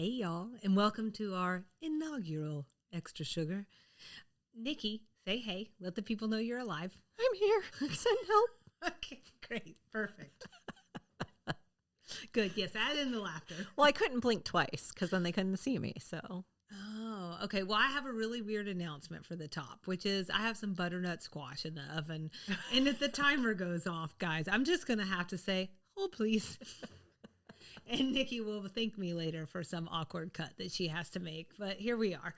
Hey, y'all, and welcome to our inaugural Extra Sugar. Nikki, say hey. Let the people know you're alive. I'm here. Send help. Okay, great. Perfect. Good. Yes, add in the laughter. Well, I couldn't blink twice because then they couldn't see me. So. Oh, okay. Well, I have a really weird announcement for the top, which is I have some butternut squash in the oven. And if the timer goes off, guys, I'm just going to have to say, hold please. And Nikki will thank me later for some awkward cut that she has to make. But here we are.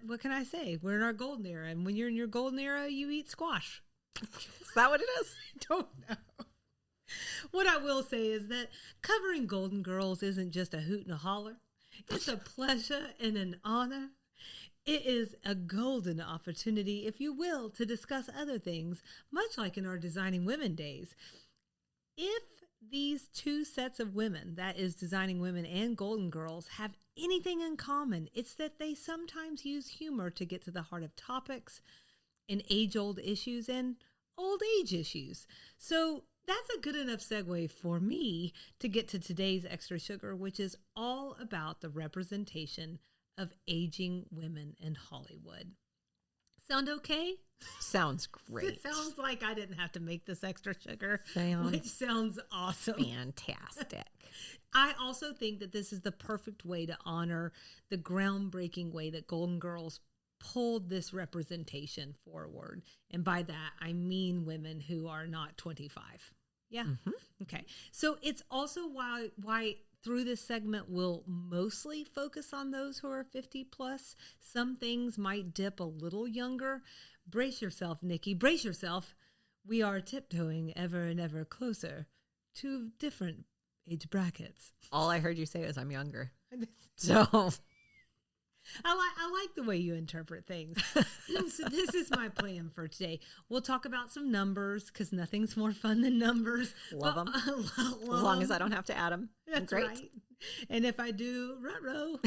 What can I say? We're in our golden era. And when you're in your golden era, you eat squash. Is that what it is? I don't know. What I will say is that covering Golden Girls isn't just a hoot and a holler. It's a pleasure and an honor. It is a golden opportunity, if you will, to discuss other things, much like in our Designing Women days. If these two sets of women, that is Designing Women and Golden Girls, have anything in common, it's that they sometimes use humor to get to the heart of topics and age-old issues and old age issues. So that's a good enough segue for me to get to today's Extra Sugar, which is all about the representation of aging women in Hollywood. Sound okay? Sounds great. It sounds like I didn't have to make this Extra Sugar, Sounds which sounds awesome. fantastic. I also think that this is the perfect way to honor the groundbreaking way that Golden Girls pulled this representation forward. And by that, I mean women who are not 25. Yeah. Mm-hmm. Okay. So it's also why through this segment, we'll mostly focus on those who are 50 plus. Some things might dip a little younger. Brace yourself, Nikki. Brace yourself. We are tiptoeing ever and ever closer to different age brackets. All I heard you say was I'm younger. So I like the way you interpret things. So this is my plan for today. We'll talk about some numbers because nothing's more fun than numbers. love them. As long as I don't have to add them. That's great. Right. And if I do, ruh-roh.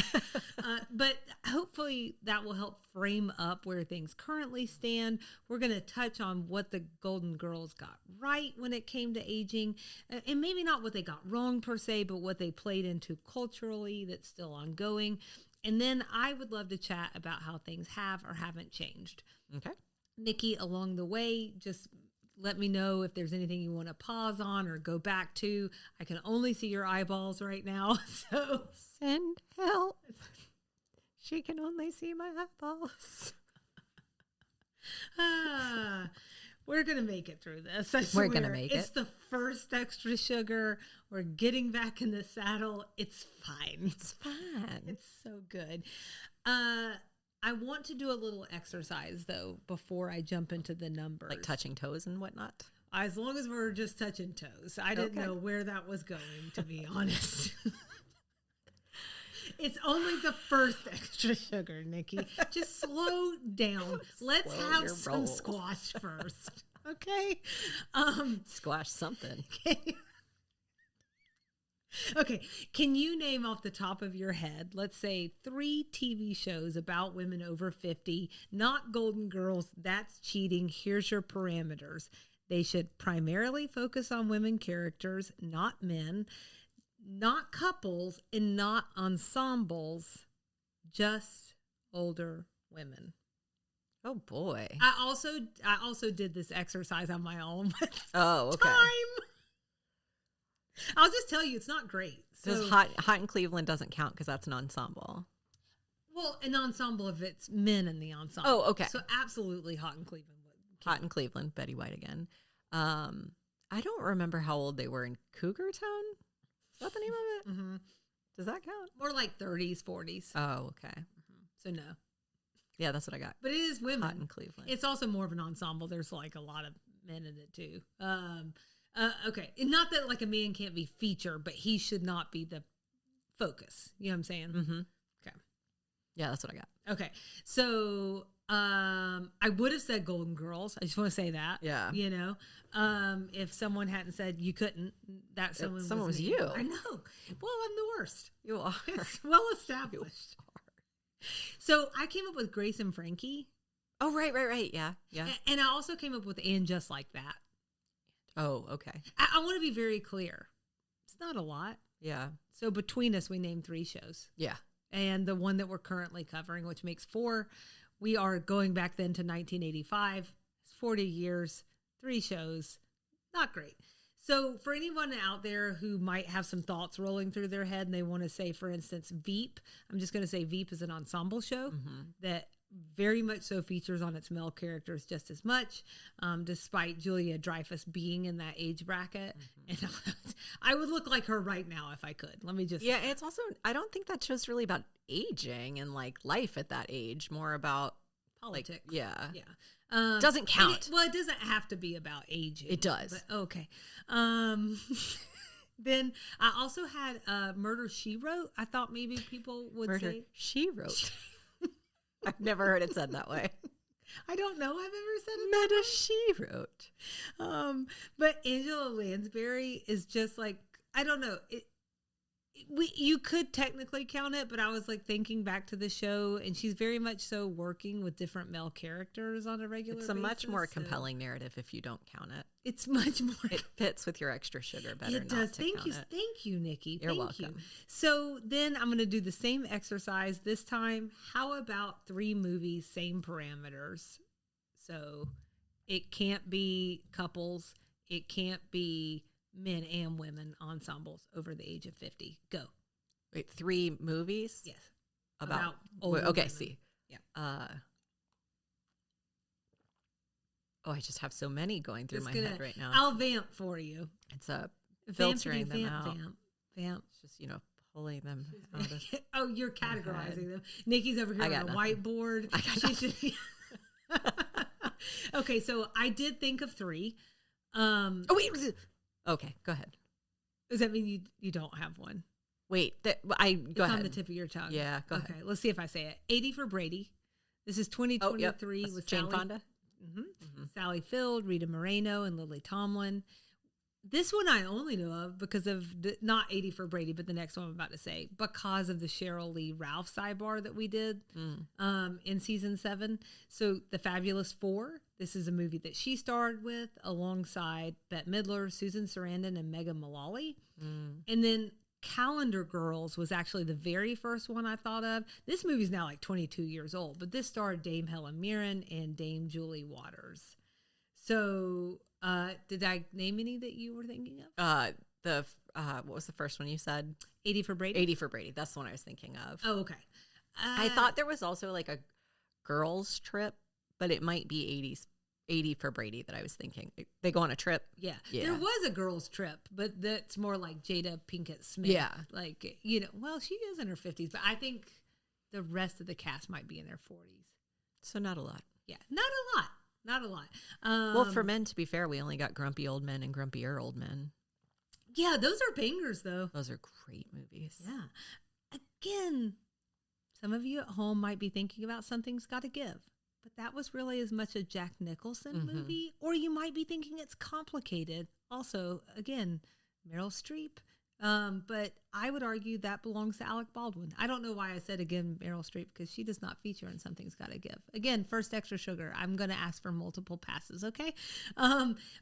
But hopefully that will help frame up where things currently stand. We're going to touch on what the Golden Girls got right when it came to aging. And maybe not what they got wrong per se, but what they played into culturally that's still ongoing. And then I would love to chat about how things have or haven't changed. Okay. Nikki, along the way, just let me know if there's anything you want to pause on or go back to. I can only see your eyeballs right now. So Send help. She can only see my eyeballs. We're going to make it through this. I We're swear. going to make it. It's the first Extra Sugar. We're getting back in the saddle. It's fine. It's fine. It's so good. I want to do a little exercise, though, before I jump into the numbers. Like touching toes and whatnot. As long as we're just touching toes. I didn't know where that was going, to be honest. It's only the first Extra Sugar, Nikki. Just slow down. Let's Slow have your some roll. squash first. Okay? Squash something. Okay, can you name off the top of your head, let's say 3 TV shows about women over 50, not Golden Girls, that's cheating, here's your parameters. They should primarily focus on women characters, not men, not couples, and not ensembles, just older women. Oh boy. I also did this exercise on my own. Oh, okay. Time. I'll just tell you, it's not great. Because Hot in Cleveland doesn't count because that's an ensemble. Well, an ensemble if it's men in the ensemble. Oh, okay. So absolutely Hot in Cleveland. Hot in Cleveland, Betty White again. I don't remember how old they were in Cougar Town. Is that the name of it? Mm-hmm. Does that count? More like 30s, 40s. Oh, okay. Mm-hmm. So no. Yeah, that's what I got. But it is women. Hot in Cleveland. It's also more of an ensemble. There's like a lot of men in it too. Okay. And not that like a man can't be featured, but he should not be the focus. You know what I'm saying? Mm-hmm. Okay. Yeah, that's what I got. Okay. So I would have said Golden Girls. I just want to say that. Yeah. You know, if someone hadn't said you couldn't, that someone was me. you. I know. Well, I'm the worst. You are. It's well established. So I came up with Grace and Frankie. Oh, right. Yeah. And I also came up with And Just Like That. Oh, okay. I want to be very clear. It's not a lot. Yeah. So between us, we named 3 shows. Yeah. And the one that we're currently covering, which makes 4. We are going back then to 1985. It's 40 years, 3 shows. Not great. So for anyone out there who might have some thoughts rolling through their head and they want to say, for instance, Veep, I'm just going to say Veep is an ensemble show that very much so features on its male characters just as much, despite Julia Dreyfus being in that age bracket. And I would look like her right now if I could. Let me just Yeah, it's also, I don't think that show's really about aging and like life at that age, more about politics. Like, yeah. Yeah. Doesn't count. Well, it doesn't have to be about aging. It does. But, okay. Then I also had Murder, She Wrote. I thought maybe people would Murder, say. She Wrote. I've never heard it said that way. I don't know I've ever said it Murder, She Wrote. But Angela Lansbury is just like, I don't know. You could technically count it, but I was like thinking back to the show, and she's very much so working with different male characters on a regular basis. It's a much more compelling narrative if you don't count it. It's much more. It fits with your extra sugar better. It does. Thank you, Nikki. You're Thank welcome. you. So then I'm going to do the same exercise this time. How about 3 movies, same parameters? So it can't be couples. It can't be men and women ensembles over the age of 50. Go. Wait, 3 movies? Yes. About older okay, women. see. Yeah. I just have so many going through my head right now. I'll vamp for you. It's filtering them Vamp, out. Vamp. It's just, pulling them out of Oh, you're categorizing them. Nikki's over here I on got a nothing. whiteboard. I got nothing. Okay, so I did think of 3. Oh, wait. Okay, go ahead. Does that mean you don't have one? Wait, go It's ahead. on the tip of your tongue. Yeah, go ahead. Okay, let's see if I say it. 80 for Brady. This is 2023 That's with Jane Sally Fonda. Sally Field, Rita Moreno, and Lily Tomlin. This one I only know of because of not 80 for Brady, but the next one I'm about to say, because of the Cheryl Lee Ralph sidebar that we did in season 7. So The Fabulous 4. This is a movie that she starred with alongside Bette Midler, Susan Sarandon, and Megan Mullally. And then Calendar Girls was actually the very first one I thought of. This movie's now like 22 years old, but this starred Dame Helen Mirren and Dame Julie Waters. So, did I name any that you were thinking of? What was the first one you said? 80 for Brady? 80 for Brady. That's the one I was thinking of. Oh, okay. I thought there was also like a girls trip, but it might be 80 for Brady that I was thinking. They go on a trip. Yeah. Yeah. There was a girls trip, but that's more like Jada Pinkett Smith. Yeah. Like, well, she is in her 50s, but I think the rest of the cast might be in their 40s. So not a lot. Yeah. Not a lot. Not a lot. Well, for men, to be fair, we only got Grumpy Old Men and Grumpier Old Men. Yeah, those are bangers, though. Those are great movies. Yeah. Again, some of you at home might be thinking about Something's Gotta Give, but that was really as much a Jack Nicholson movie, or you might be thinking it's complicated. Also, again, Meryl Streep. But I would argue that belongs to Alec Baldwin. I don't know why I said again Meryl Streep, because she does not feature in Something's Gotta Give. Again, first extra sugar. I'm going to ask for multiple passes, okay?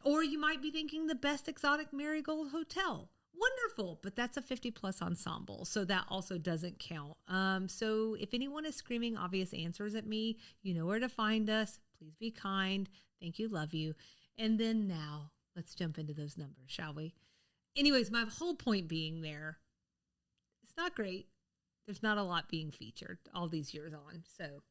Or you might be thinking The Best Exotic Marigold Hotel. Wonderful, but that's a 50-plus ensemble, so that also doesn't count. So if anyone is screaming obvious answers at me, you know where to find us. Please be kind. Thank you. Love you. And then now, let's jump into those numbers, shall we? Anyways, my whole point being there, it's not great. There's not a lot being featured all these years on. So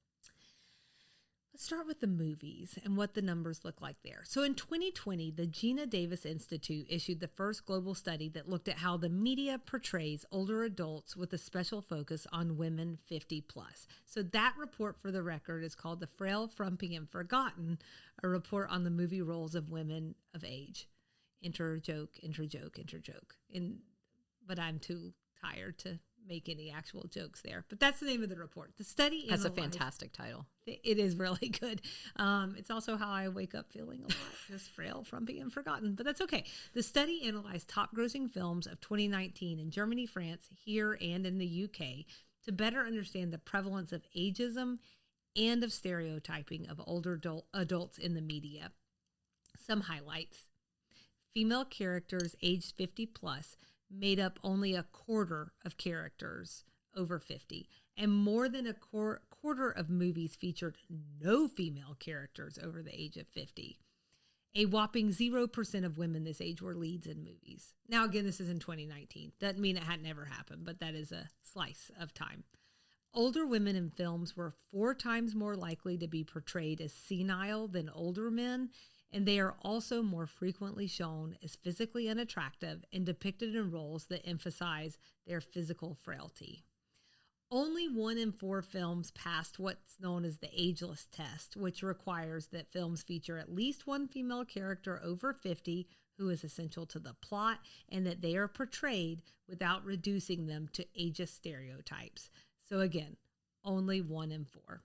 let's start with the movies and what the numbers look like there. So in 2020, the Gina Davis Institute issued the first global study that looked at how the media portrays older adults with a special focus on women 50 plus. So that report, for the record, is called The Frail, Frumpy, and Forgotten, a report on the movie roles of women of age. Enter joke. But I'm too tired to make any actual jokes there. But that's the name of the report. The study That's a analyzed- fantastic title. It is really good. It's also how I wake up feeling a lot, just frail, frumpy, and forgotten. But that's okay. The study analyzed top grossing films of 2019 in Germany, France, here, and in the UK to better understand the prevalence of ageism and of stereotyping of older adults in the media. Some highlights. Female characters aged 50 plus made up only a quarter of characters over 50, and more than a quarter of movies featured no female characters over the age of 50. A whopping 0% of women this age were leads in movies. Now, again, this is in 2019. Doesn't mean it had never happened, but that is a slice of time. Older women in films were 4 times more likely to be portrayed as senile than older men, and they are also more frequently shown as physically unattractive and depicted in roles that emphasize their physical frailty. Only 1 in 4 films passed what's known as the ageless test, which requires that films feature at least one female character over 50 who is essential to the plot and that they are portrayed without reducing them to ageist stereotypes. So again, only 1 in 4.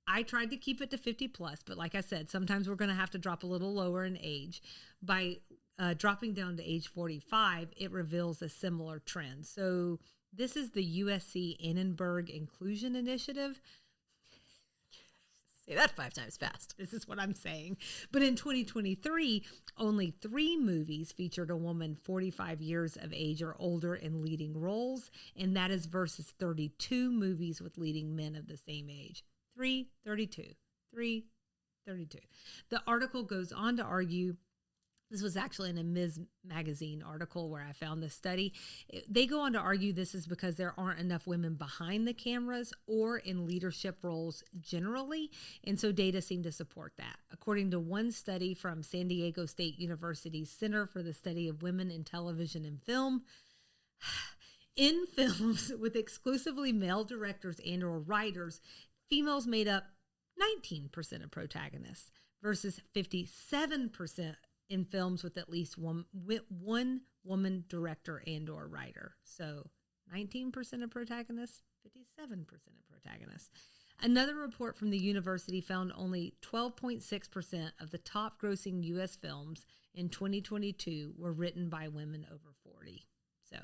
I tried to keep it to 50 plus, but like I said, sometimes we're going to have to drop a little lower in age. By dropping down to age 45, it reveals a similar trend. So this is the USC Annenberg Inclusion Initiative. Say that 5 times fast. This is what I'm saying. But in 2023, only 3 movies featured a woman 45 years of age or older in leading roles, and that is versus 32 movies with leading men of the same age. 332. The article goes on to argue, this was actually in a Ms. Magazine article where I found this study. They go on to argue this is because there aren't enough women behind the cameras or in leadership roles generally, and so data seem to support that. According to one study from San Diego State University's Center for the Study of Women in Television and Film, in films with exclusively male directors and or writers, females made up 19% of protagonists versus 57% in films with at least one woman director and or writer. So 19% of protagonists, 57% of protagonists. Another report from the university found only 12.6% of the top grossing U.S. films in 2022 were written by women over 40. So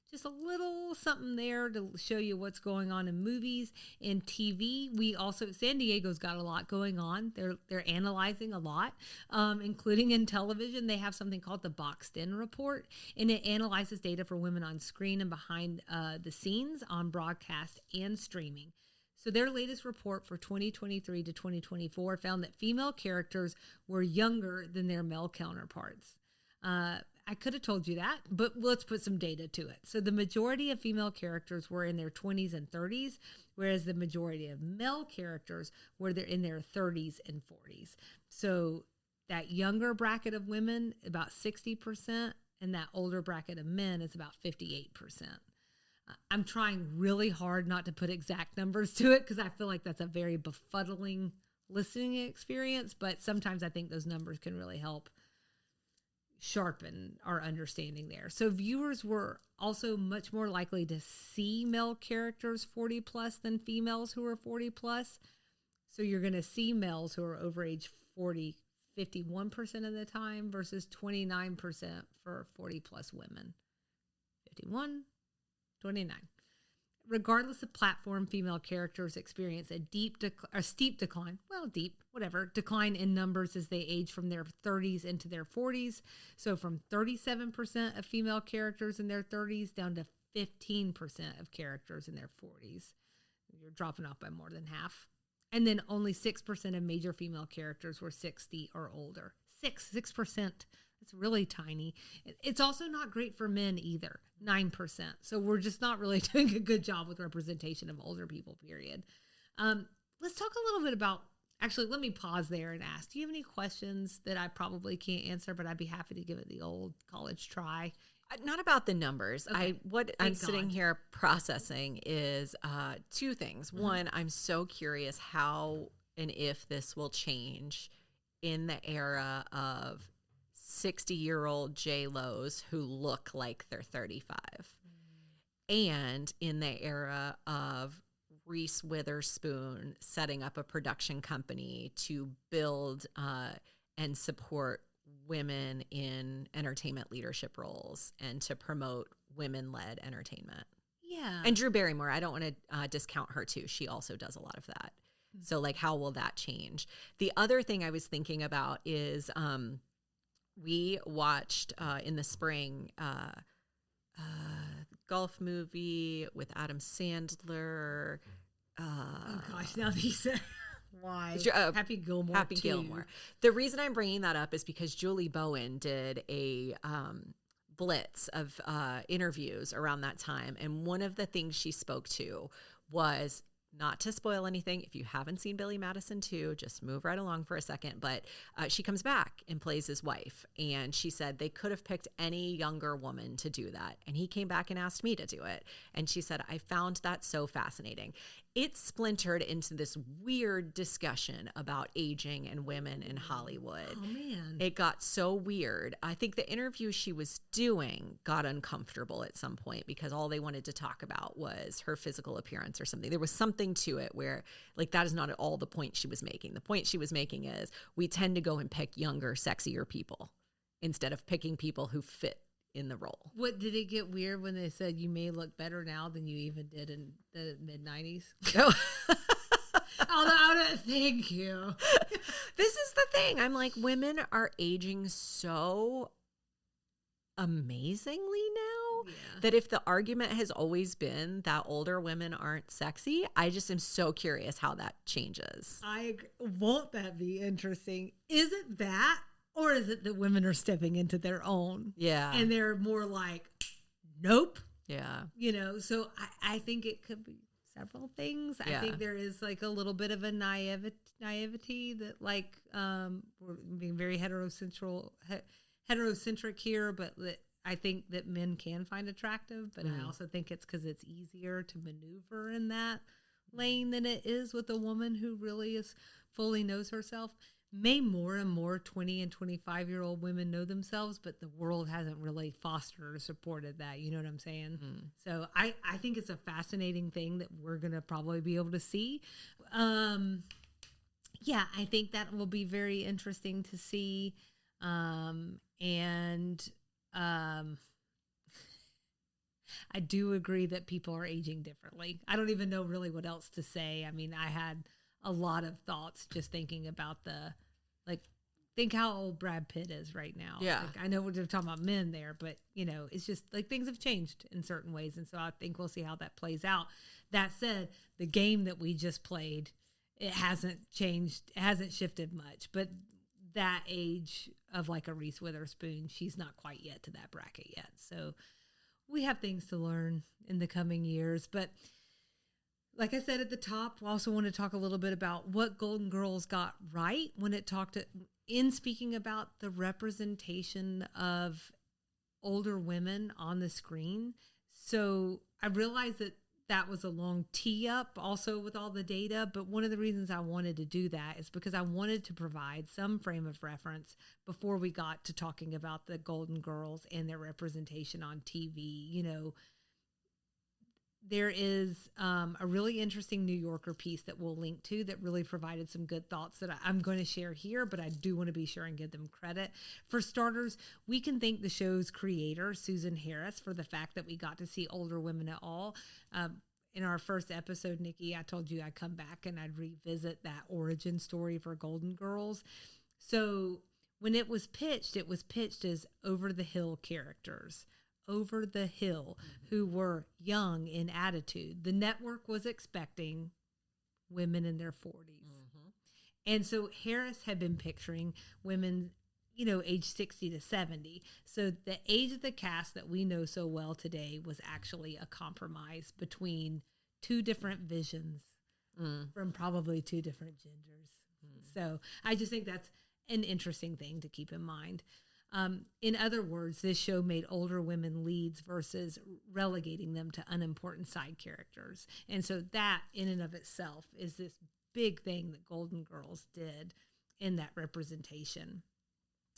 just a little something there to show you what's going on in movies and TV. San Diego's got a lot going on. They're analyzing a lot, including in television. They have something called the Boxed In Report, and it analyzes data for women on screen and behind the scenes on broadcast and streaming. So their latest report for 2023 to 2024 found that female characters were younger than their male counterparts. I could have told you that, but let's put some data to it. So the majority of female characters were in their 20s and 30s, whereas the majority of male characters were in their 30s and 40s. So that younger bracket of women, about 60%, and that older bracket of men is about 58%. I'm trying really hard not to put exact numbers to it because I feel like that's a very befuddling listening experience, but sometimes I think those numbers can really help sharpen our understanding there. So viewers were also much more likely to see male characters 40 plus than females who are 40 plus. So you're going to see males who are over age 40 51% of the time versus 29% for 40 plus women. 51, 29. Regardless of platform, female characters experience a steep decline in numbers as they age from their 30s into their 40s. So from 37% of female characters in their 30s down to 15% of characters in their 40s. You're dropping off by more than half. And then only 6% of major female characters were 60 or older. 6%. It's really tiny. It's also not great for men either, 9%. So we're just not really doing a good job with representation of older people, period. Let's talk a little bit about, actually, let me pause there and ask, do you have any questions that I probably can't answer, but I'd be happy to give it the old college try? Not about the numbers. Okay. I'm sitting here processing is 2 things. Mm-hmm. One, I'm so curious how and if this will change in the era of 60-year-old J-Los who look like they're 35. And in the era of Reese Witherspoon setting up a production company to build and support women in entertainment leadership roles and to promote women-led entertainment. Yeah. And Drew Barrymore, I don't want to discount her too. She also does a lot of that. Mm-hmm. So like, how will that change? The other thing I was thinking about is we watched in the spring golf movie with Adam Sandler. Oh gosh, now that you said why Happy Gilmore. Happy too. Gilmore. The reason I'm bringing that up is because Julie Bowen did a blitz of interviews around that time, and one of the things she spoke to was, not to spoil anything, if you haven't seen Billy Madison 2, just move right along for a second, but she comes back and plays his wife, and she said they could have picked any younger woman to do that, and he came back and asked me to do it, and she said, I found that so fascinating. It splintered into this weird discussion about aging and women in Hollywood. Oh, man. It got so weird. I think the interview she was doing got uncomfortable at some point because all they wanted to talk about was her physical appearance or something. There was something to it where, like, that is not at all the point she was making. The point she was making is we tend to go and pick younger, sexier people instead of picking people who fit in the role. What, did it get weird when they said you may look better now than you even did in the mid-90s? No. Thank you. This is the thing. I'm like, women are aging so amazingly now that if the argument has always been that older women aren't sexy, I just am so curious how that changes. I agree. Won't that be interesting? Is it that? Or is it that women are stepping into their own? Yeah. And they're more like, nope. Yeah. You know, so I think it could be several things. Yeah. I think there is like a little bit of a naivety that, like, we're being very heterocentric here, but that I think that men can find attractive, but I also think it's because it's easier to maneuver in that lane than it is with a woman who really is fully knows herself. May more and more 20 and 25-year-old women know themselves, but the world hasn't really fostered or supported that. You know what I'm saying? So I think it's a fascinating thing that we're going to probably be able to see. Yeah, I think that will be very interesting to see. I do agree that people are aging differently. I don't even know really what else to say. I mean, I had a lot of thoughts just thinking about think how old Brad Pitt is right now. Yeah. Like, I know we're talking about men there, but you know, it's just like things have changed in certain ways. And so I think we'll see how that plays out. That said, the game that we just played, it hasn't changed. It hasn't shifted much, but that age of like a Reese Witherspoon, she's not quite yet to that bracket yet. So we have things to learn in the coming years, but like I said at the top, we also want to talk a little bit about what Golden Girls got right when it talked in speaking about the representation of older women on the screen. So I realized that was a long tee up also with all the data, but one of the reasons I wanted to do that is because I wanted to provide some frame of reference before we got to talking about the Golden Girls and their representation on TV. You know, there is a really interesting New Yorker piece that we'll link to that really provided some good thoughts that I'm going to share here, but I do want to be sure and give them credit. For starters, we can thank the show's creator, Susan Harris, for the fact that we got to see older women at all. In our first episode, Nikki, I told you I'd come back and I'd revisit that origin story for Golden Girls. So when it was pitched as over-the-hill characters. Over the hill, who were young in attitude. The network was expecting women in their 40s. And so Harris had been picturing women, you know, age 60 to 70. So the age of the cast that we know so well today was actually a compromise between two different visions from probably two different genders. So I just think that's an interesting thing to keep in mind. In other words, this show made older women leads versus relegating them to unimportant side characters. And so that in and of itself is this big thing that Golden Girls did in that representation.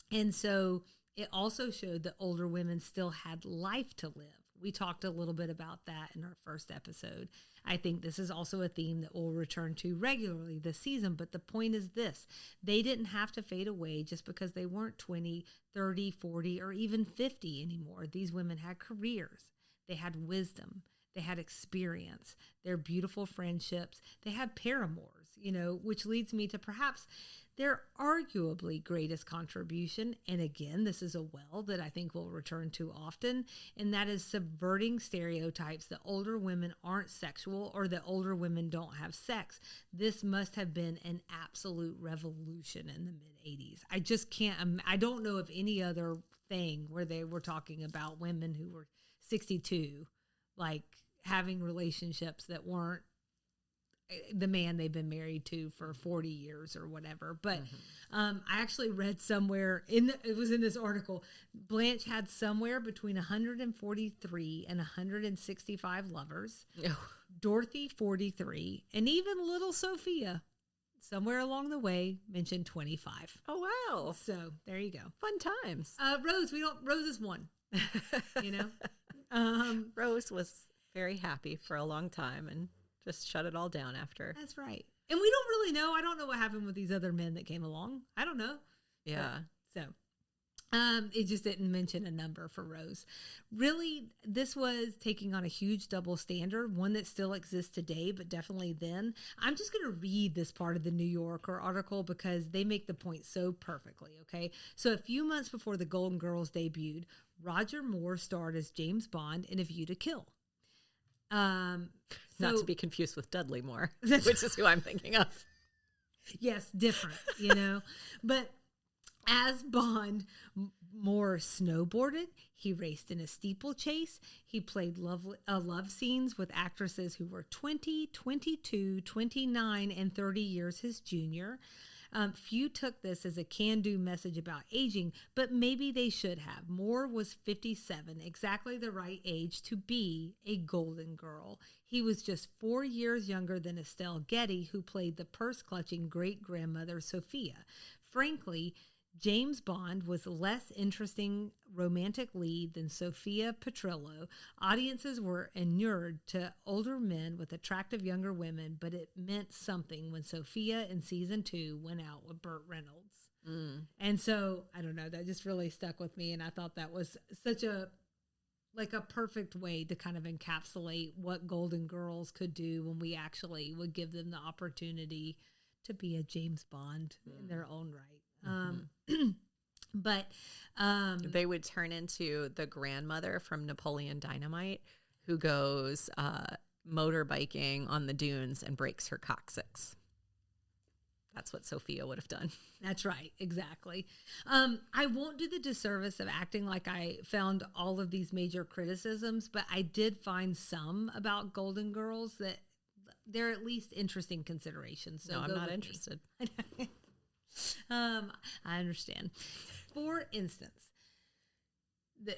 And so it also showed that older women still had life to live. We talked a little bit about that in our first episode. I think this is also a theme that we'll return to regularly this season, but the point is this: they didn't have to fade away just because they weren't 20, 30, 40, or even 50 anymore. These women had careers. They had wisdom. They had experience. Their beautiful friendships. They had paramours, you know, which leads me to perhaps Their arguably greatest contribution, and again, this is a well that I think we'll return to often, and that is subverting stereotypes that older women aren't sexual or that older women don't have sex. This must have been an absolute revolution in the mid-'80s. I just can't, I don't know of any other thing where they were talking about women who were 62, like having relationships that weren't the man they've been married to for 40 years or whatever. But I actually read somewhere it was in this article, Blanche had somewhere between 143 and 165 lovers. Oh. Dorothy, 43, and even little Sophia, somewhere along the way, mentioned 25. Oh, wow. So there you go. Fun times. Rose is one, you know? Rose was very happy for a long time and just shut it all down after. That's right. And we don't really know. I don't know what happened with these other men that came along. I don't know. Yeah. But, it just didn't mention a number for Rose. Really, this was taking on a huge double standard, one that still exists today, but definitely then. I'm just going to read this part of the New Yorker article because they make the point so perfectly, okay? So a few months before the Golden Girls debuted, Roger Moore starred as James Bond in A View to Kill. Not to be confused with Dudley Moore, which is who I'm thinking of. Yes, different, you know. But as Bond, Moore snowboarded. He raced in a steeplechase. He played love scenes with actresses who were 20, 22, 29, and 30 years his junior. Few took this as a can-do message about aging, but maybe they should have. Moore was 57, exactly the right age to be a Golden Girl. He was just 4 years younger than Estelle Getty, who played the purse-clutching great-grandmother Sophia. Frankly, James Bond was less interesting romantic lead than Sophia Petrillo. Audiences were inured to older men with attractive younger women, but it meant something when Sophia in season 2 went out with Burt Reynolds. And so, I don't know, that just really stuck with me. And I thought that was such a perfect way to kind of encapsulate what Golden Girls could do when we actually would give them the opportunity to be a James Bond in their own right. But they would turn into the grandmother from Napoleon Dynamite who goes motorbiking on the dunes and breaks her coccyx. That's what Sophia would have done. That's right. Exactly. I won't do the disservice of acting like I found all of these major criticisms, but I did find some about Golden Girls that they're at least interesting considerations. So no, I'm not interested. I understand. For instance,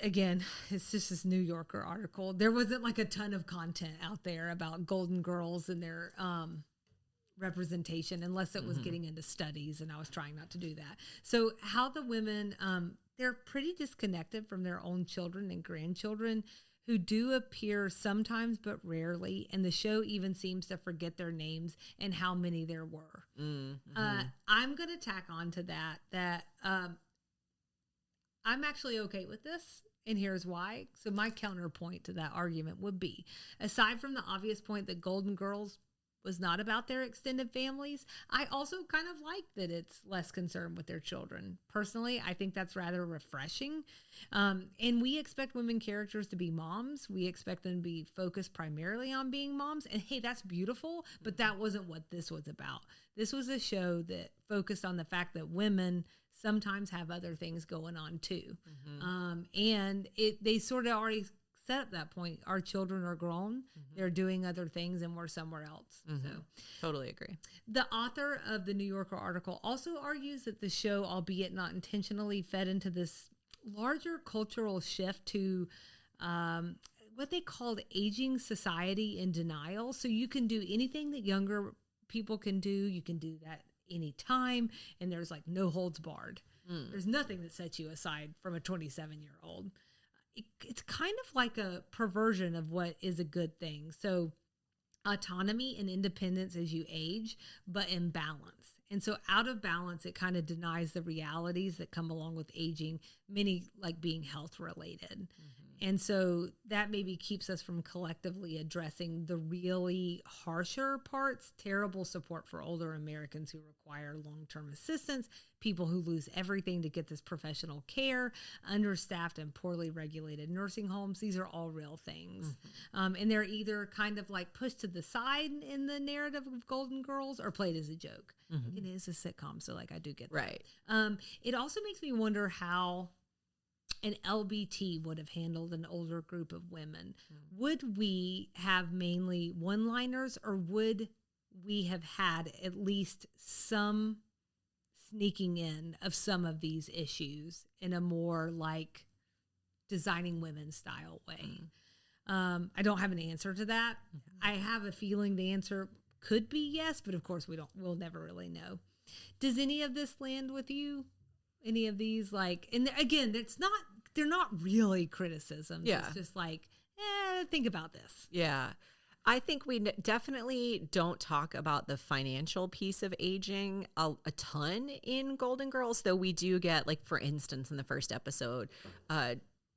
again, it's just this New Yorker article. There wasn't like a ton of content out there about Golden Girls and their representation, unless it was getting into studies, and I was trying not to do that. So how the women, they're pretty disconnected from their own children and grandchildren, who do appear sometimes but rarely, and the show even seems to forget their names and how many there were. I'm going to tack on to that I'm actually okay with this, and here's why. So my counterpoint to that argument would be, aside from the obvious point that Golden Girls was not about their extended families, I also kind of like that it's less concerned with their children. Personally, I think that's rather refreshing. And we expect women characters to be moms. We expect them to be focused primarily on being moms. And hey, that's beautiful, but that wasn't what this was about. This was a show that focused on the fact that women sometimes have other things going on too. And they sort of already set up that point. Our children are grown, they're doing other things, and we're somewhere else. So Totally agree. the author of the New Yorker article also argues that the show, albeit not intentionally, fed into this larger cultural shift to what they called aging society in denial. So you can do anything that younger people can do. You can do that anytime, and there's like no holds barred. There's nothing that sets you aside from a 27-year-old. It's kind of like a perversion of what is a good thing. So autonomy and independence as you age, but in balance. And so out of balance, it kind of denies the realities that come along with aging, many like being health related. And so that maybe keeps us from collectively addressing the really harsher parts, terrible support for older Americans who require long-term assistance, people who lose everything to get this professional care, understaffed and poorly regulated nursing homes. These are all real things. And they're either kind of like pushed to the side in the narrative of Golden Girls or played as a joke. It is a sitcom, so like I do get that. Right. It also makes me wonder how an LBT would have handled an older group of women. Would we have mainly one-liners, or would we have had at least some sneaking in of some of these issues in a more like Designing Women style way? I don't have an answer to that. I have a feeling the answer could be yes, but of course we'll never really know. Does any of this land with you? Any of these, like, and again, they're not really criticisms. Yeah. It's just like, think about this. Yeah. I think we definitely don't talk about the financial piece of aging a ton in Golden Girls, though we do get, like, for instance, in the first episode,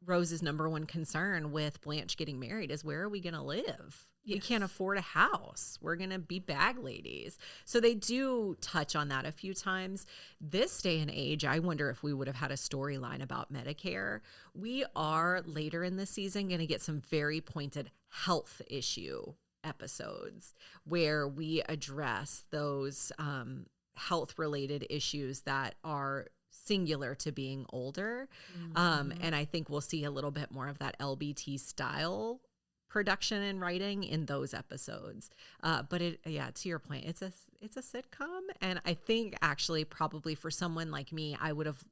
Rose's number one concern with Blanche getting married is, where are we going to live? Yes. We can't afford a house. We're going to be bag ladies. So they do touch on that a few times. This day and age, I wonder if we would have had a storyline about Medicare. We are later in the season going to get some very pointed health issue episodes where we address those health related issues that are singular to being older. And I think we'll see a little bit more of that LBT style production and writing in those episodes. But to your point, it's a sitcom. And I think actually probably for someone like me,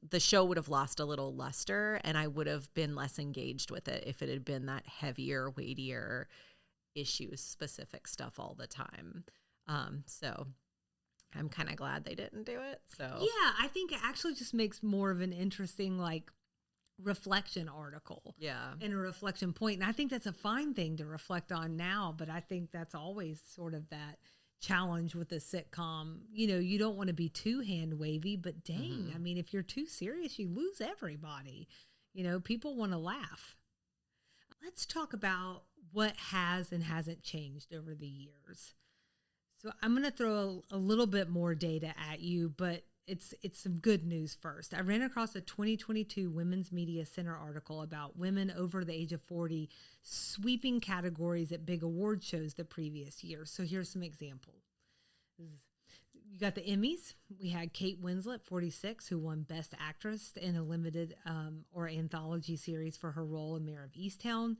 the show would have lost a little luster, and I would have been less engaged with it if it had been that heavier, weightier issues specific stuff all the time. So I'm kind of glad they didn't do it. So yeah, I think it actually just makes more of an interesting, like, reflection article. Yeah. And a reflection point. And I think that's a fine thing to reflect on now, but I think that's always sort of that challenge with a sitcom. You know, you don't want to be too hand wavy, but dang, I mean, if you're too serious, you lose everybody. You know, people want to laugh. Let's talk about what has and hasn't changed over the years. So I'm going to throw a little bit more data at you, but it's some good news first. I ran across a 2022 Women's Media Center article about women over the age of 40 sweeping categories at big award shows the previous year. So here's some examples. You got the Emmys. We had Kate Winslet, 46, who won Best Actress in a limited or anthology series for her role in Mare of Easttown.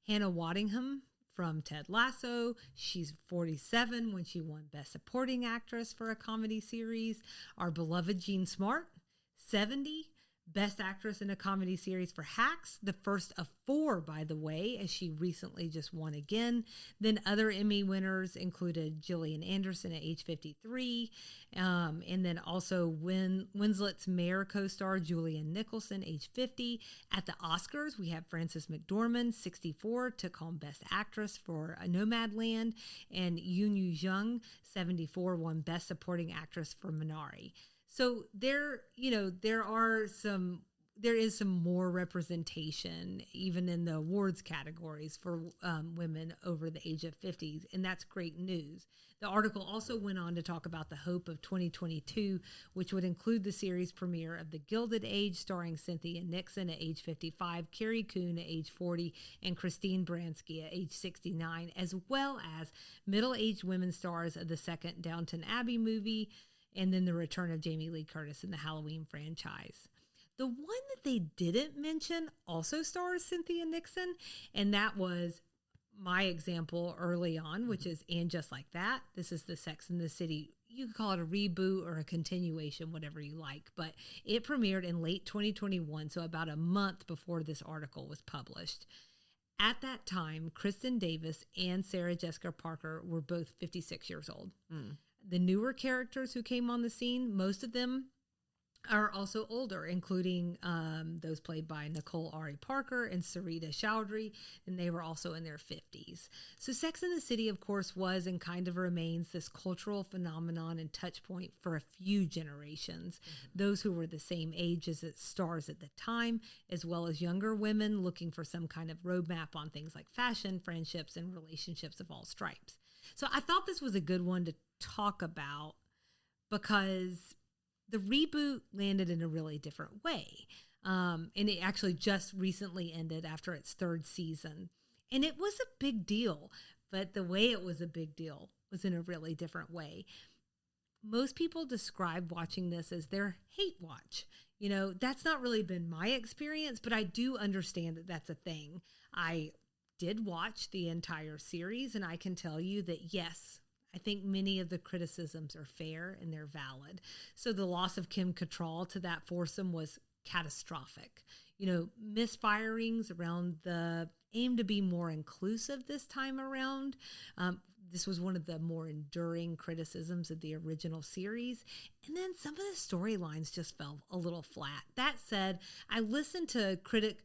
Hannah Waddingham from Ted Lasso. She's 47 when she won Best Supporting Actress for a comedy series. Our beloved Jean Smart, 70, Best Actress in a Comedy Series for Hacks, the first of 4, by the way, as she recently just won again. Then other Emmy winners included Gillian Anderson at age 53, and then also Winslet's Mare co-star Julianne Nicholson, age 50. At the Oscars, we have Frances McDormand, 64, took home Best Actress for Nomadland, and Yoon Yoo-jung, 74, won Best Supporting Actress for Minari. So there is some more representation even in the awards categories for women over the age of 50, and that's great news. The article also went on to talk about the hope of 2022, which would include the series premiere of The Gilded Age, starring Cynthia Nixon at age 55, Carrie Coon at age 40, and Christine Baranski at age 69, as well as middle-aged women stars of the second Downton Abbey movie, and then the return of Jamie Lee Curtis in the Halloween franchise. The one that they didn't mention also stars Cynthia Nixon, and that was my example early on, which is And Just Like That. This is the Sex and the City. You could call it a reboot or a continuation, whatever you like, but it premiered in late 2021, so about a month before this article was published. At that time, Kristen Davis and Sarah Jessica Parker were both 56 years old. The newer characters who came on the scene, most of them are also older, including those played by Nicole Ari Parker and Sarita Chowdhury, and they were also in their 50s. So Sex and the City, of course, was and kind of remains this cultural phenomenon and touch point for a few generations, those who were the same age as its stars at the time, as well as younger women looking for some kind of roadmap on things like fashion, friendships, and relationships of all stripes. So I thought this was a good one to talk about because the reboot landed in a really different way. And it actually just recently ended after its third season. And it was a big deal, but the way it was a big deal was in a really different way. Most people describe watching this as their hate watch. You know, that's not really been my experience, but I do understand that that's a thing. I did watch the entire series, and I can tell you that, yes, I think many of the criticisms are fair and they're valid. So the loss of Kim Cattrall to that foursome was catastrophic. You know, misfirings around the aim to be more inclusive this time around. This was one of the more enduring criticisms of the original series. And then some of the storylines just fell a little flat. That said, I listened to critic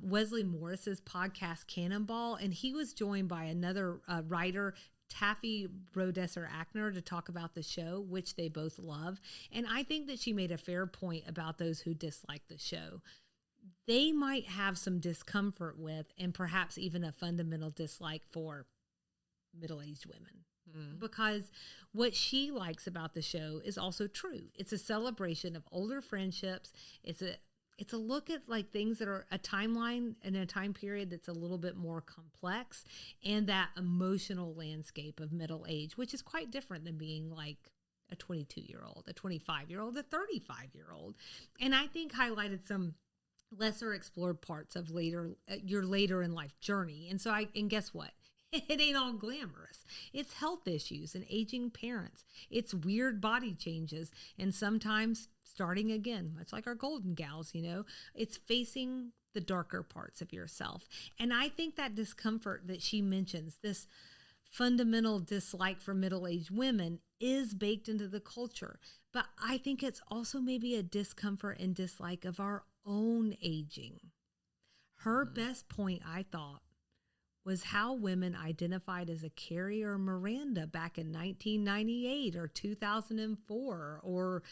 Wesley Morris's podcast Cannonball, and he was joined by another writer, Taffy Brodesser-Akner, to talk about the show, which they both love. And I think that she made a fair point about those who dislike the show. They might have some discomfort with, and perhaps even a fundamental dislike for, middle-aged women. Because what she likes about the show is also true. It's a celebration of older friendships. It's a look at like things that are a timeline and a time period that's a little bit more complex, and that emotional landscape of middle age, which is quite different than being like a 22-year-old, a 25-year-old, a 35-year-old. And I think highlighted some lesser explored parts of your later in life journey. And guess what? It ain't all glamorous. It's health issues and aging parents. It's weird body changes, and sometimes starting again, much like our Golden Gals, you know. It's facing the darker parts of yourself. And I think that discomfort that she mentions, this fundamental dislike for middle-aged women, is baked into the culture. But I think it's also maybe a discomfort and dislike of our own aging. Her best point, I thought, was how women identified as a Carrie or Miranda back in 1998 or 2004 or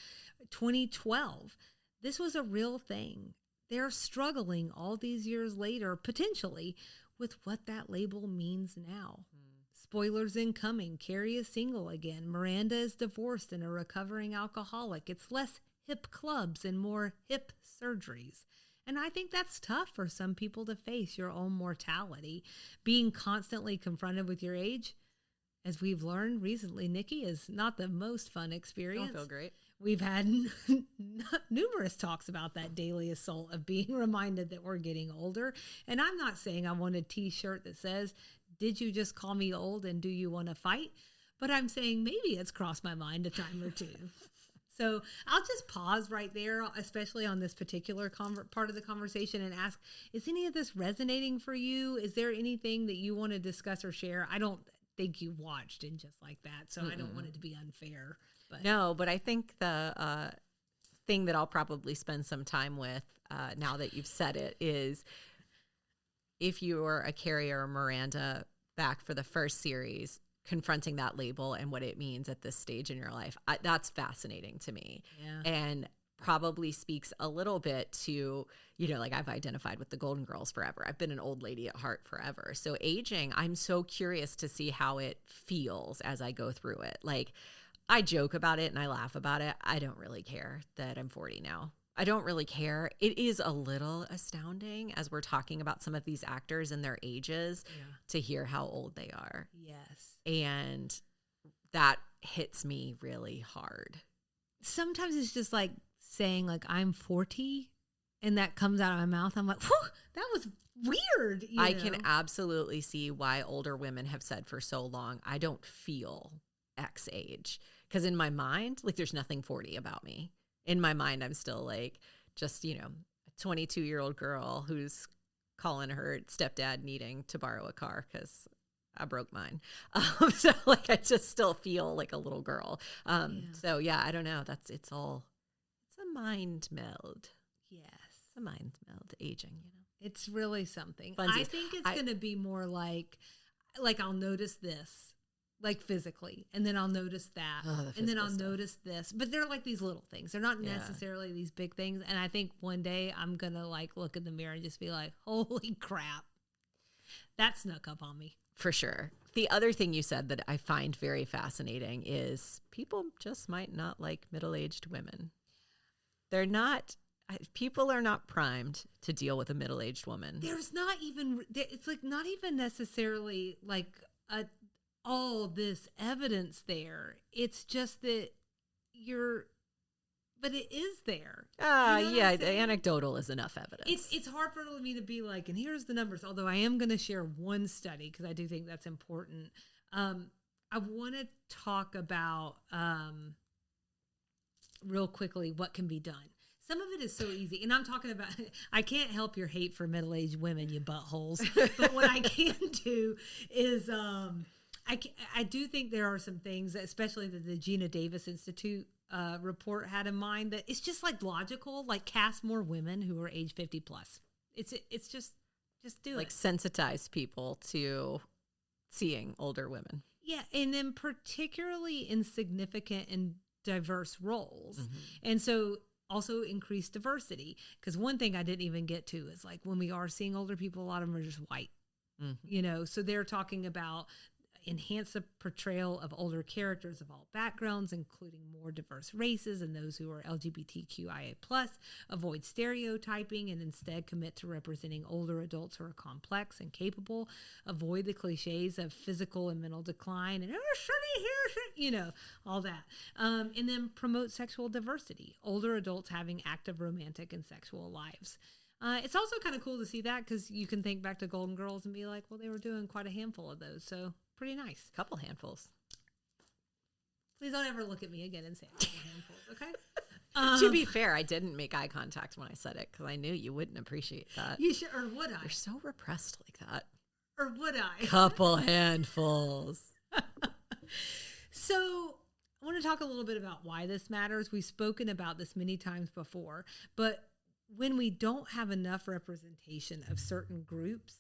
2012. This was a real thing. They're struggling all these years later, potentially, with what that label means now. Spoilers incoming. Carrie is single again. Miranda is divorced and a recovering alcoholic. It's less hip clubs and more hip surgeries. And I think that's tough for some people to face, your own mortality. Being constantly confronted with your age, as we've learned recently, Nikki, is not the most fun experience. Don't feel great. We've had numerous talks about that daily assault of being reminded that we're getting older. And I'm not saying I want a t-shirt that says, "Did you just call me old and do you want to fight?" But I'm saying maybe it's crossed my mind a time or two. So I'll just pause right there, especially on this particular part of the conversation, and ask, is any of this resonating for you? Is there anything that you want to discuss or share? I don't think you watched in just like that, so I don't want it to be unfair. But No, but I think the thing that I'll probably spend some time with now that you've said it is, if you were a Carrie or a Miranda back for the first series, confronting that label and what it means at this stage in your life, that's fascinating to me. Yeah. And probably speaks a little bit to, you know, like I've identified with the Golden Girls forever. I've been an old lady at heart forever. So aging, I'm so curious to see how it feels as I go through it. Like, I joke about it and I laugh about it. I don't really care that I'm 40 now. I don't really care. It is a little astounding as we're talking about some of these actors and their ages to hear how old they are. Yes. And that hits me really hard. Sometimes it's just like saying like I'm 40 and that comes out of my mouth. I'm like, whew, that was weird. I can absolutely see why older women have said for so long, I don't feel X age. Because in my mind, like there's nothing 40 about me. In my mind, I'm still like just, you know, a 22-year-old girl who's calling her stepdad needing to borrow a car because I broke mine. So like I just still feel like a little girl. So yeah, I don't know. It's a mind meld. Yes. A mind meld, aging, It's really something. Funsies. I think it's going to be more like I'll notice this, like physically, and then I'll notice that, and then I'll notice this. But they're like these little things. They're not necessarily these big things. And I think one day I'm going to like look in the mirror and just be like, holy crap, that snuck up on me. For sure. The other thing you said that I find very fascinating is people just might not like middle-aged women. People are not primed to deal with a middle-aged woman. There's not even, it's like not even necessarily like all this evidence there. It's just that but it is there. The anecdotal is enough evidence. It's hard for me to be like, and here's the numbers, although I am going to share one study because I do think that's important. I want to talk about real quickly what can be done. Some of it is so easy. And I'm talking about, I can't help your hate for middle-aged women, you buttholes. But what I can do is, I do think there are some things, especially that the Gina Davis Institute report had in mind, that it's just like logical, like cast more women who are age 50 plus. It's just do like it. Sensitize people to seeing older women. Yeah. And then particularly in significant and diverse roles. Mm-hmm. And so also increase diversity, because one thing I didn't even get to is like when we are seeing older people, a lot of them are just white, so they're talking about enhance the portrayal of older characters of all backgrounds, including more diverse races and those who are LGBTQIA+, avoid stereotyping and instead commit to representing older adults who are complex and capable, avoid the cliches of physical and mental decline and all that. And then promote sexual diversity, older adults having active romantic and sexual lives. It's also kind of cool to see that because you can think back to Golden Girls and be like, well, they were doing quite a handful of those. So pretty nice. Couple handfuls. Please don't ever look at me again and say a couple handfuls, okay? To be fair, I didn't make eye contact when I said it because I knew you wouldn't appreciate that. You should, or would I? You're so repressed like that. Or would I? Couple handfuls. So I want to talk a little bit about why this matters. We've spoken about this many times before, but when we don't have enough representation of certain groups,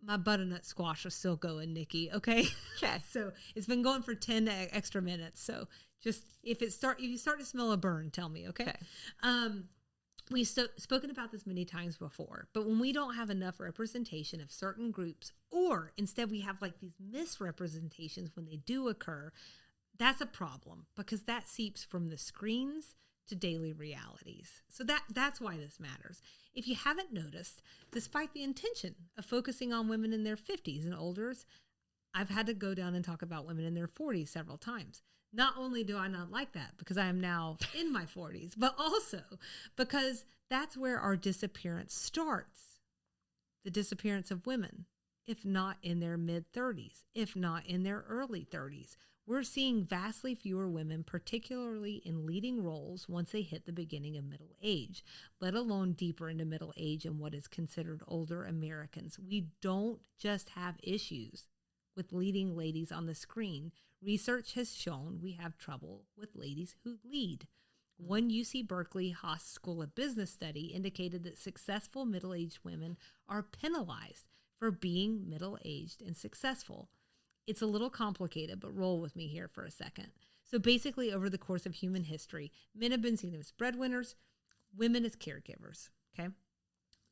my butternut squash is still going, Nikki. Okay. Okay. So it's been going for 10 extra minutes. So just if you start to smell a burn, tell me. Okay. We've spoken about this many times before, but when we don't have enough representation of certain groups, or instead we have like these misrepresentations when they do occur, that's a problem because that seeps from the screens to daily realities. So that's why this matters. If you haven't noticed, despite the intention of focusing on women in their 50s and older, I've had to go down and talk about women in their 40s several times. Not only do I not like that because I am now in my 40s, but also because that's where our disappearance starts. The disappearance of women, if not in their mid-30s, if not in their early 30s. We're seeing vastly fewer women, particularly in leading roles, once they hit the beginning of middle age, let alone deeper into middle age and what is considered older Americans. We don't just have issues with leading ladies on the screen. Research has shown we have trouble with ladies who lead. One UC Berkeley Haas School of Business study indicated that successful middle-aged women are penalized for being middle-aged and successful. It's a little complicated, but roll with me here for a second. So basically, over the course of human history, men have been seen as breadwinners, women as caregivers, okay?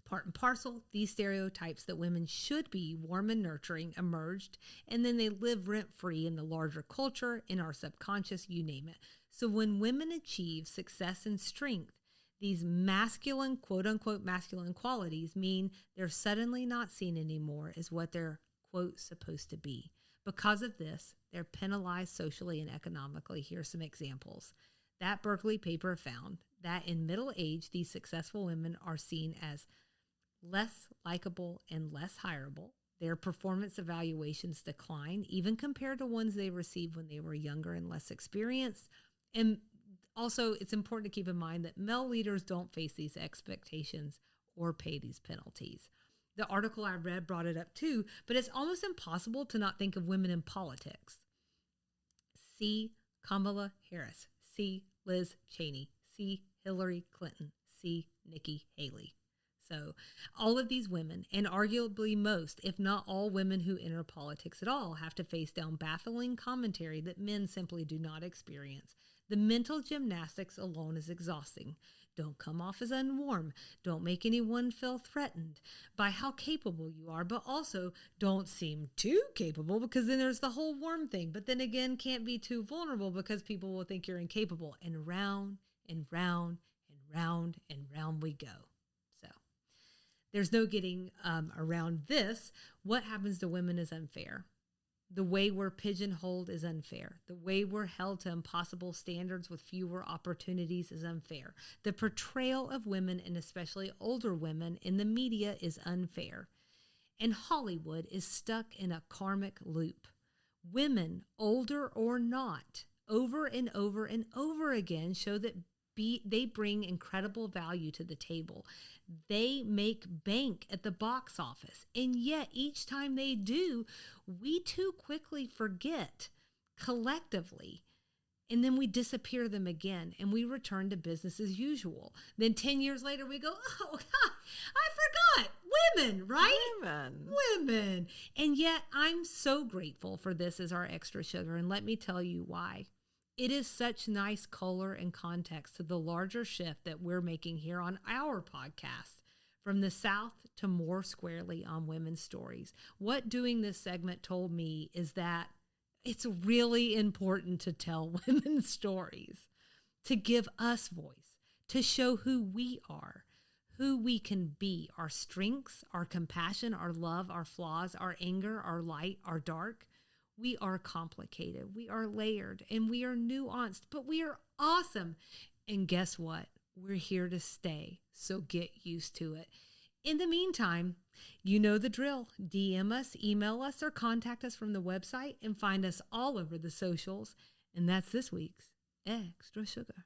Part and parcel, these stereotypes that women should be warm and nurturing emerged, and then they live rent-free in the larger culture, in our subconscious, you name it. So when women achieve success and strength, these masculine, quote-unquote masculine qualities mean they're suddenly not seen anymore as what they're, quote, supposed to be. Because of this, they're penalized socially and economically. Here's some examples. That Berkeley paper found that in middle age, these successful women are seen as less likable and less hireable. Their performance evaluations decline, even compared to ones they received when they were younger and less experienced. And also, it's important to keep in mind that male leaders don't face these expectations or pay these penalties. The article I read brought it up too, but it's almost impossible to not think of women in politics. See Kamala Harris. See Liz Cheney. See Hillary Clinton. C. Nikki Haley. So all of these women, and arguably most, if not all women who enter politics at all, have to face down baffling commentary that men simply do not experience. The mental gymnastics alone is exhausting. Don't come off as unwarm. Don't make anyone feel threatened by how capable you are, but also don't seem too capable, because then there's the whole warm thing. But then again, can't be too vulnerable because people will think you're incapable. And round and round and round and round we go. So there's no getting around this. What happens to women is unfair. The way we're pigeonholed is unfair. The way we're held to impossible standards with fewer opportunities is unfair. The portrayal of women, and especially older women, in the media is unfair. And Hollywood is stuck in a karmic loop. Women, older or not, over and over and over again show that they bring incredible value to the table. They make bank at the box office. And yet each time they do, we too quickly forget collectively. And then we disappear them again and we return to business as usual. Then 10 years later we go, oh God, I forgot. Women, right? Women. And yet I'm so grateful for this as our extra sugar. And let me tell you why. It is such nice color and context to the larger shift that we're making here on our podcast, from the South to more squarely on women's stories. What doing this segment told me is that it's really important to tell women's stories, to give us voice, to show who we are, who we can be, our strengths, our compassion, our love, our flaws, our anger, our light, our dark. We are complicated, we are layered, and we are nuanced, but we are awesome. And guess what? We're here to stay, so get used to it. In the meantime, you know the drill. DM us, email us, or contact us from the website, and find us all over the socials. And that's this week's Extra Sugar.